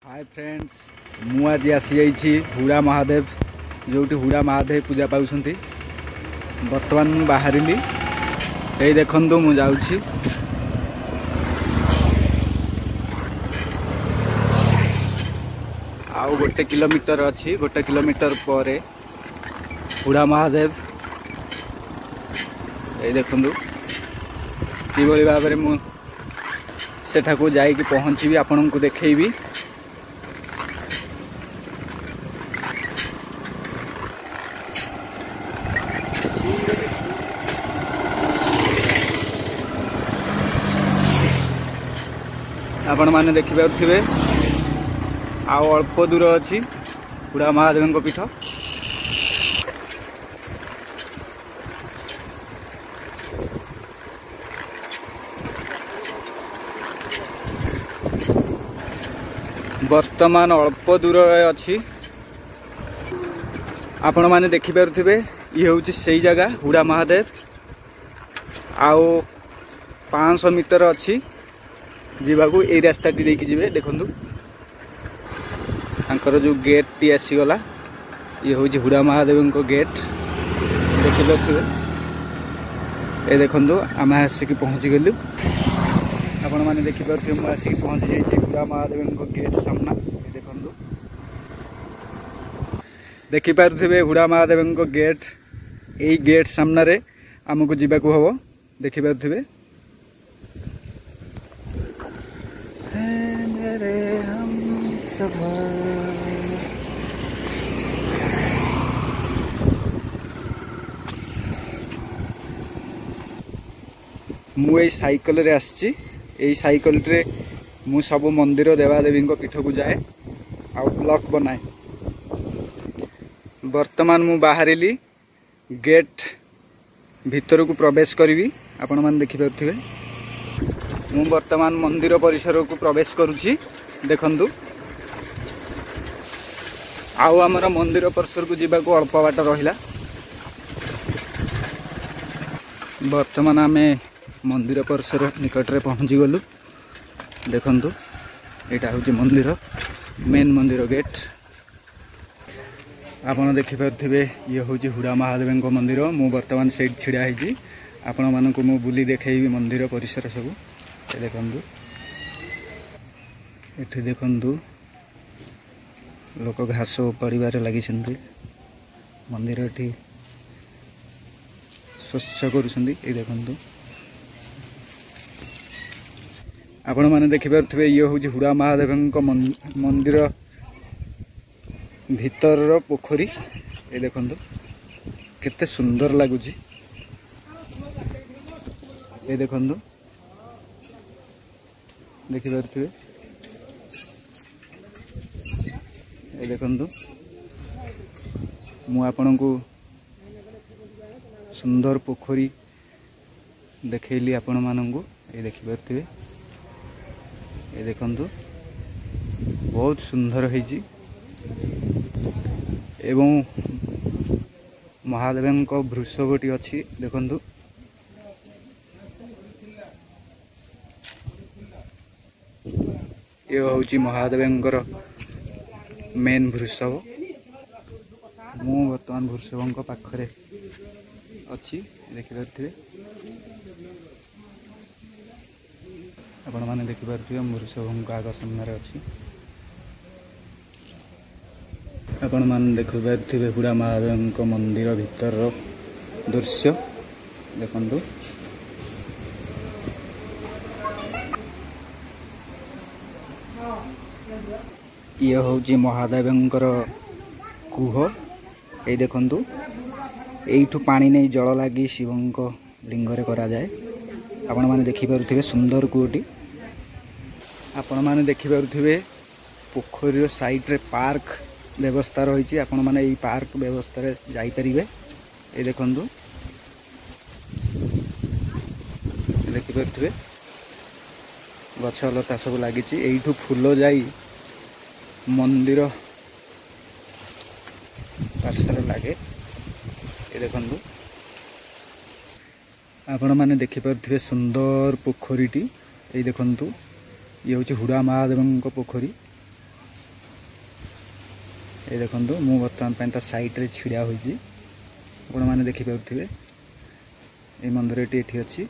Hi friends मु आज आसी जाइए हुड़ा महादेव जो हुड़ा महादेव पूजा पाँच बर्तमान मु बाहर ये देखु मु जाऊँगी आउ गोटे किलोमीटर अच्छी गोटे किलोमीटर पर हुड़ा महादेव ये देखु कि भाव में मुझे जाइए पहुँची आपण को देखी आपण मैंने देखिपे आउ अल्प दूर अच्छी हुड़ा महादेव पीठ वर्तमान अल्प दूर अच्छी आपण मैंने देखिपे ये हूँ से जगह हुड़ा महादेव आउ 500 मीटर अच्छी जीवाकू ये रास्ता टी देखी जी देखु जो गेट टी आसीगला ये हूँ हुड़ा महादेव को गेट देखिए ये देखु आम आसिक पहुँची गलु आपण मैंने देखिपे मुझे आसिक पहुँची जाइए हुड़ा महादेव को गेट सामना देखु देखिपे हुड़ा महादेव को गेट यही गेट सामने आमको जीवाकू हम देखिपे मुझे साइकल रे आसी साइकल रे मु सब मंदिर देवादेवी पीठ को जाए आउ ब्लॉक बनाए वर्तमान मु बाहरिली गेट भीतर को प्रवेश करी आपण मैंने देखिपे मु वर्तमान मंदिर परिसर को प्रवेश करुच्ची देखु आउ आमर मंदिर परिसर को जीवा को अल्प बाट रहिला वर्तमान आमे मंदिर परिसर निकट रे पहुँची गलु देखु यहाँ हूँ मंदिर मेन मंदिर गेट आपड़ देखिपे ये हूँ हुड़ा महादेव मंदिर मु वर्तमान से छिड़ा है आपण मानक मु बुली देखी मंदिर परिसर सब देखु ये देखु लोक घास उपाड़े लगी मंदिर ये स्वच्छ कर देखु आपण मैंने देखिपे ये हूँ हुड़ा महादेव मंदिर भीतर पोखरी ये देखु केते सुंदर लगुच ये देखु देखिपे ये देखु मु आपण को सुंदर पोखरी देखली आपण मानू ये देखिपे ये देखु बहुत सुंदर है एवं महादेव को वृषभटी अच्छी देखु ये हूँ महादेव मेन वृषभ मु बर्तमान वृषभ पाखरे अच्छी देखिपे आपण मैंने देखिपे वृषभ आग सामने अच्छी आपण मैंने देखिपे हुड़ा महादेव मंदिर भीतर दृश्य देखु ये हूँ महादेव कूह ये देखु यू पानी नहीं जल लगी शिव लिंगरे करा जाए आपण मैंने देखिपे सुंदर कूहटी आपण मैंने देखिपे पोखरी साइड रे पार्क व्यवस्था रही आपण मैंने यही पार्क व्यवस्था जापर ये देखु देखिपे गछ लता सब लगी यू फूल जाई मंदिर पार्श्व लगे ये देखु आपण मैंने देखिपे सुंदर पोखरीटी ये देखु ये हूँ हुड़ा महादेव पोखरी ये देखो मु बर्तमान ता साइड रे छिड़ा होइछि आपण माने देखि पाउथिबे ए मंदिर एठी अछि।